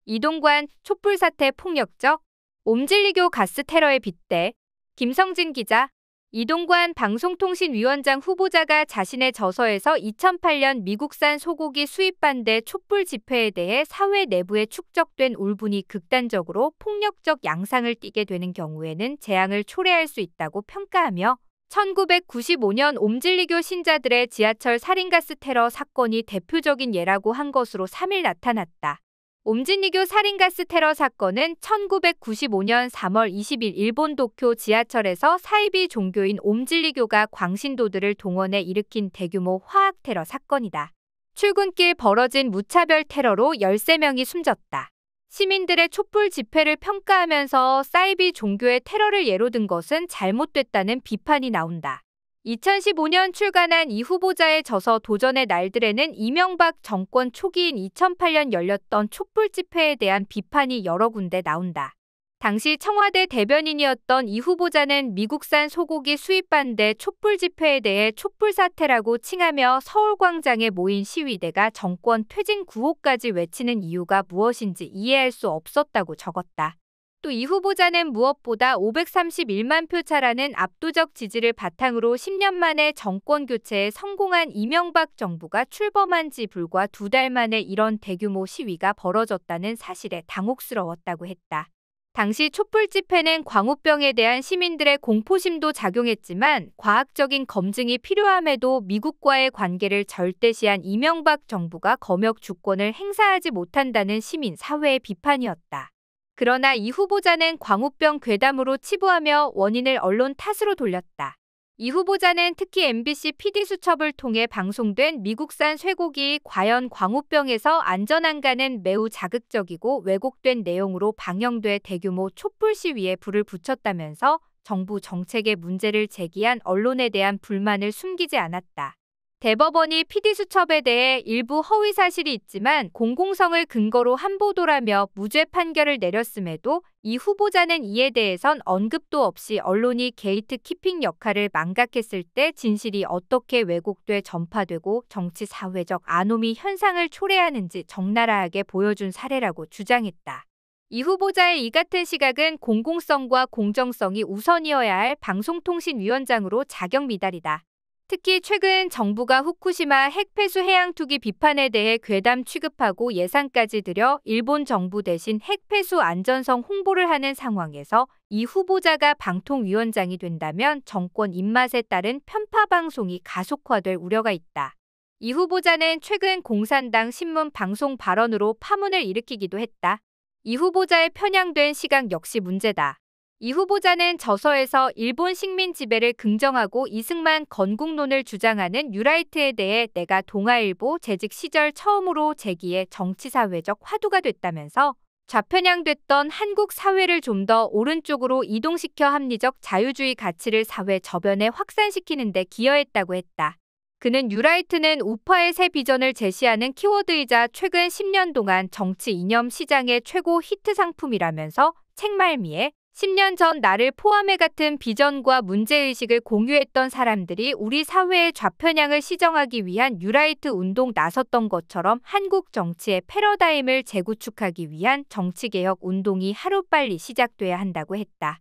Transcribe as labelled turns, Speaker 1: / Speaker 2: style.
Speaker 1: 이동관, 촛불 사태 폭력적, 옴질리교 가스 테러에 빗대. 김성진 기자. 이동관 방송통신위원장 후보자가 자신의 저서에서 2008년 미국산 소고기 수입 반대 촛불 집회에 대해 사회 내부에 축적된 울분이 극단적으로 폭력적 양상을 띠게 되는 경우에는 재앙을 초래할 수 있다고 평가하며 1995년 옴질리교 신자들의 지하철 살인가스 테러 사건이 대표적인 예라고 한 것으로 3일 나타났다. 옴질리교 살인가스 테러 사건은 1995년 3월 20일 일본 도쿄 지하철에서 사이비 종교인 옴질리교가 광신도들을 동원해 일으킨 대규모 화학 테러 사건이다. 출근길 벌어진 무차별 테러로 13명이 숨졌다. 시민들의 촛불 집회를 평가하면서 사이비 종교의 테러를 예로 든 것은 잘못됐다는 비판이 나온다. 2015년 출간한 이 후보자의 저서 도전의 날들에는 이명박 정권 초기인 2008년 열렸던 촛불 집회에 대한 비판이 여러 군데 나온다. 당시 청와대 대변인이었던 이 후보자는 미국산 소고기 수입 반대 촛불 집회에 대해 촛불 사태라고 칭하며 서울광장에 모인 시위대가 정권 퇴진 구호까지 외치는 이유가 무엇인지 이해할 수 없었다고 적었다. 또 이 후보자는 무엇보다 531만 표 차라는 압도적 지지를 바탕으로 10년 만에 정권 교체에 성공한 이명박 정부가 출범한 지 불과 2달 만에 이런 대규모 시위가 벌어졌다는 사실에 당혹스러웠다고 했다. 당시 촛불 집회는 광우병에 대한 시민들의 공포심도 작용했지만 과학적인 검증이 필요함에도 미국과의 관계를 절대시한 이명박 정부가 검역 주권을 행사하지 못한다는 시민 사회의 비판이었다. 그러나 이 후보자는 광우병 괴담으로 치부하며 원인을 언론 탓으로 돌렸다. 이 후보자는 특히 MBC PD수첩을 통해 방송된 미국산 쇠고기 과연 광우병에서 안전한가는 매우 자극적이고 왜곡된 내용으로 방영돼 대규모 촛불 시위에 불을 붙였다면서 정부 정책에 문제를 제기한 언론에 대한 불만을 숨기지 않았다. 대법원이 PD수첩에 대해 일부 허위 사실이 있지만 공공성을 근거로 한 보도라며 무죄 판결을 내렸음에도 이 후보자는 이에 대해선 언급도 없이 언론이 게이트키핑 역할을 망각했을 때 진실이 어떻게 왜곡돼 전파되고 정치 사회적 아노미 현상을 초래하는지 적나라하게 보여준 사례라고 주장했다. 이 후보자의 이 같은 시각은 공공성과 공정성이 우선이어야 할 방송통신위원장으로 자격 미달이다. 특히 최근 정부가 후쿠시마 핵폐수 해양 투기 비판에 대해 괴담 취급하고 예산까지 들여 일본 정부 대신 핵폐수 안전성 홍보를 하는 상황에서 이 후보자가 방통위원장이 된다면 정권 입맛에 따른 편파 방송이 가속화될 우려가 있다. 이 후보자는 최근 공산당 신문 방송 발언으로 파문을 일으키기도 했다. 이 후보자의 편향된 시각 역시 문제다. 이 후보자는 저서에서 일본 식민 지배를 긍정하고 이승만 건국론을 주장하는 뉴라이트에 대해 내가 동아일보 재직 시절 처음으로 제기해 정치사회적 화두가 됐다면서 좌편향됐던 한국 사회를 좀 더 오른쪽으로 이동시켜 합리적 자유주의 가치를 사회 저변에 확산시키는 데 기여했다고 했다. 그는 뉴라이트는 우파의 새 비전을 제시하는 키워드이자 최근 10년 동안 정치 이념 시장의 최고 히트 상품이라면서 책 말미에 10년 전 나를 포함해 같은 비전과 문제의식을 공유했던 사람들이 우리 사회의 좌편향을 시정하기 위한 뉴라이트 운동 나섰던 것처럼 한국 정치의 패러다임을 재구축하기 위한 정치개혁 운동이 하루빨리 시작돼야 한다고 했다.